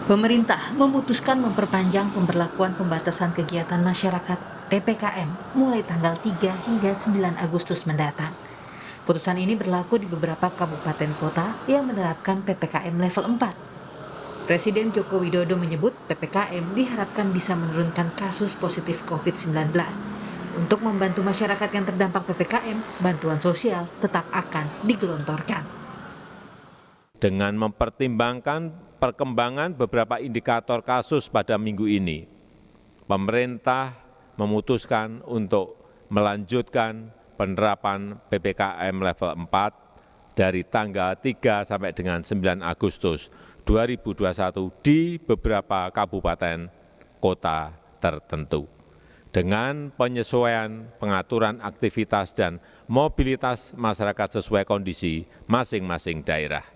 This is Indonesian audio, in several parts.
Pemerintah memutuskan memperpanjang pemberlakuan pembatasan kegiatan masyarakat (PPKM) mulai tanggal 3 hingga 9 Agustus mendatang. Putusan ini berlaku di beberapa kabupaten kota yang menerapkan PPKM level 4. Presiden Joko Widodo menyebut PPKM diharapkan bisa menurunkan kasus positif COVID-19. Untuk membantu masyarakat yang terdampak PPKM, bantuan sosial tetap akan digelontorkan. Dengan mempertimbangkan perkembangan beberapa indikator kasus pada minggu ini, pemerintah memutuskan untuk melanjutkan penerapan PPKM level 4 dari tanggal 3 sampai dengan 9 Agustus 2021 di beberapa kabupaten kota tertentu. Dengan penyesuaian pengaturan aktivitas dan mobilitas masyarakat sesuai kondisi masing-masing daerah.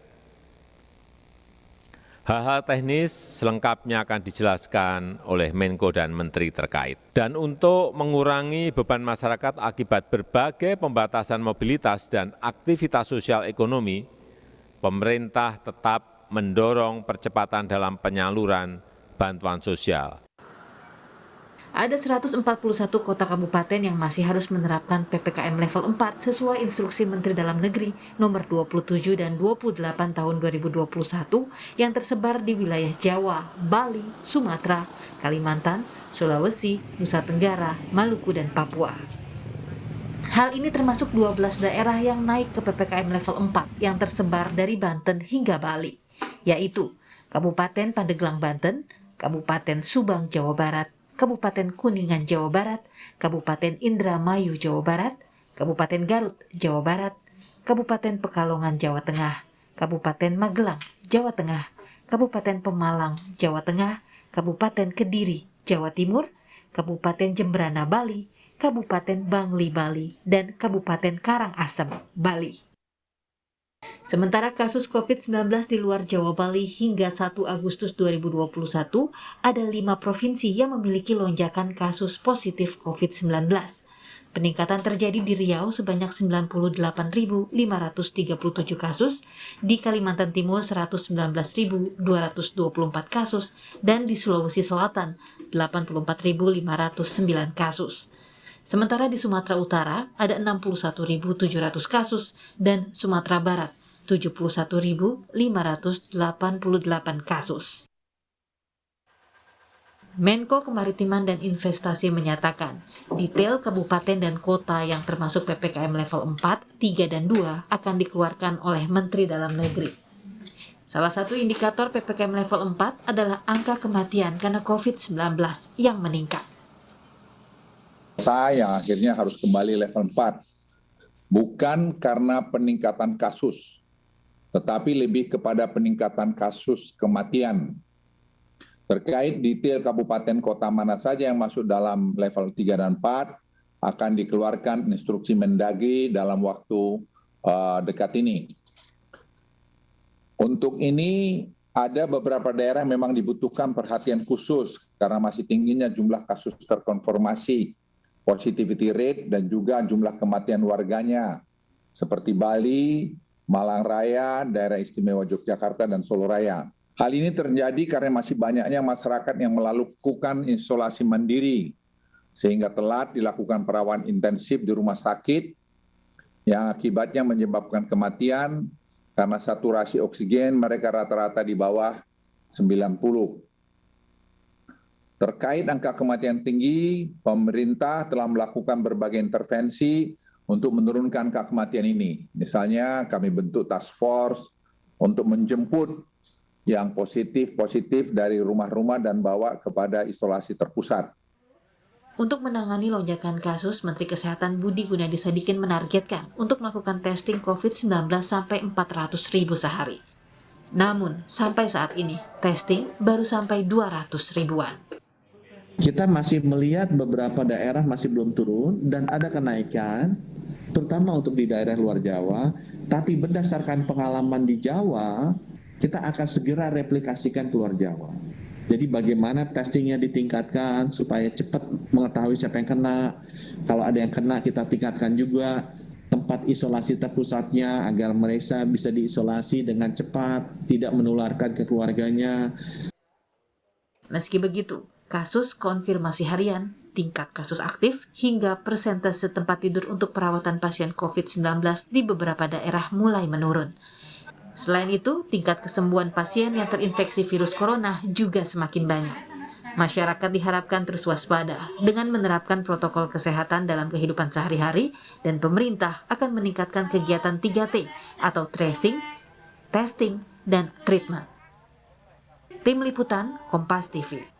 Hal-hal teknis selengkapnya akan dijelaskan oleh Menko dan Menteri terkait. Dan untuk mengurangi beban masyarakat akibat berbagai pembatasan mobilitas dan aktivitas sosial ekonomi, pemerintah tetap mendorong percepatan dalam penyaluran bantuan sosial. Ada 141 kota kabupaten yang masih harus menerapkan PPKM level 4 sesuai instruksi Menteri Dalam Negeri nomor 27 dan 28 tahun 2021 yang tersebar di wilayah Jawa, Bali, Sumatera, Kalimantan, Sulawesi, Nusa Tenggara, Maluku, dan Papua. Hal ini termasuk 12 daerah yang naik ke PPKM level 4 yang tersebar dari Banten hingga Bali, yaitu Kabupaten Pandeglang Banten, Kabupaten Subang Jawa Barat, Kabupaten Kuningan Jawa Barat, Kabupaten Indramayu Jawa Barat, Kabupaten Garut Jawa Barat, Kabupaten Pekalongan Jawa Tengah, Kabupaten Magelang Jawa Tengah, Kabupaten Pemalang Jawa Tengah, Kabupaten Kediri Jawa Timur, Kabupaten Jembrana Bali, Kabupaten Bangli Bali, dan Kabupaten Karangasem Bali. Sementara kasus COVID-19 di luar Jawa Bali hingga 1 Agustus 2021, ada 5 provinsi yang memiliki lonjakan kasus positif COVID-19. Peningkatan terjadi di Riau sebanyak 98.537 kasus, di Kalimantan Timur 119.224 kasus, dan di Sulawesi Selatan 84.509 kasus. Sementara di Sumatera Utara ada 61.700 kasus dan Sumatera Barat 71.588 kasus. Menko Kemaritiman dan Investasi menyatakan, detail kabupaten dan kota yang termasuk PPKM level 4, 3, dan 2 akan dikeluarkan oleh Menteri Dalam Negeri. Salah satu indikator PPKM level 4 adalah angka kematian karena COVID-19 yang meningkat. Yang akhirnya harus kembali level 4, bukan karena peningkatan kasus, tetapi lebih kepada peningkatan kasus kematian. Terkait detail kabupaten kota mana saja yang masuk dalam level 3 dan 4, akan dikeluarkan instruksi Mendagri dalam waktu dekat ini. Untuk ini, ada beberapa daerah memang dibutuhkan perhatian khusus karena masih tingginya jumlah kasus terkonfirmasi, positivity rate, dan juga jumlah kematian warganya, seperti Bali, Malang Raya, Daerah Istimewa Yogyakarta, dan Solo Raya. Hal ini terjadi karena masih banyaknya masyarakat yang melakukan isolasi mandiri, sehingga telat dilakukan perawatan intensif di rumah sakit, yang akibatnya menyebabkan kematian karena saturasi oksigen mereka rata-rata di bawah 90. Terkait angka kematian tinggi, pemerintah telah melakukan berbagai intervensi untuk menurunkan angka kematian ini. Misalnya kami bentuk task force untuk menjemput yang positif dari rumah-rumah dan bawa kepada isolasi terpusat. Untuk menangani lonjakan kasus, Menteri Kesehatan Budi Gunadi Sadikin menargetkan untuk melakukan testing COVID-19 sampai 400.000 sehari. Namun, sampai saat ini, testing baru sampai 200 ribuan. Kita masih melihat beberapa daerah masih belum turun dan ada kenaikan, terutama untuk di daerah luar Jawa. Tapi berdasarkan pengalaman di Jawa, kita akan segera replikasikan keluar Jawa. Jadi bagaimana testingnya ditingkatkan supaya cepat mengetahui siapa yang kena. Kalau ada yang kena kita tingkatkan juga tempat isolasi terpusatnya agar mereka bisa diisolasi dengan cepat, tidak menularkan ke keluarganya. Meski begitu, kasus konfirmasi harian, tingkat kasus aktif, hingga persentase tempat tidur untuk perawatan pasien COVID-19 di beberapa daerah mulai menurun. Selain itu, tingkat kesembuhan pasien yang terinfeksi virus corona juga semakin banyak. Masyarakat diharapkan terus waspada dengan menerapkan protokol kesehatan dalam kehidupan sehari-hari, dan pemerintah akan meningkatkan kegiatan 3T atau tracing, testing, dan treatment. Tim Liputan, Kompas TV.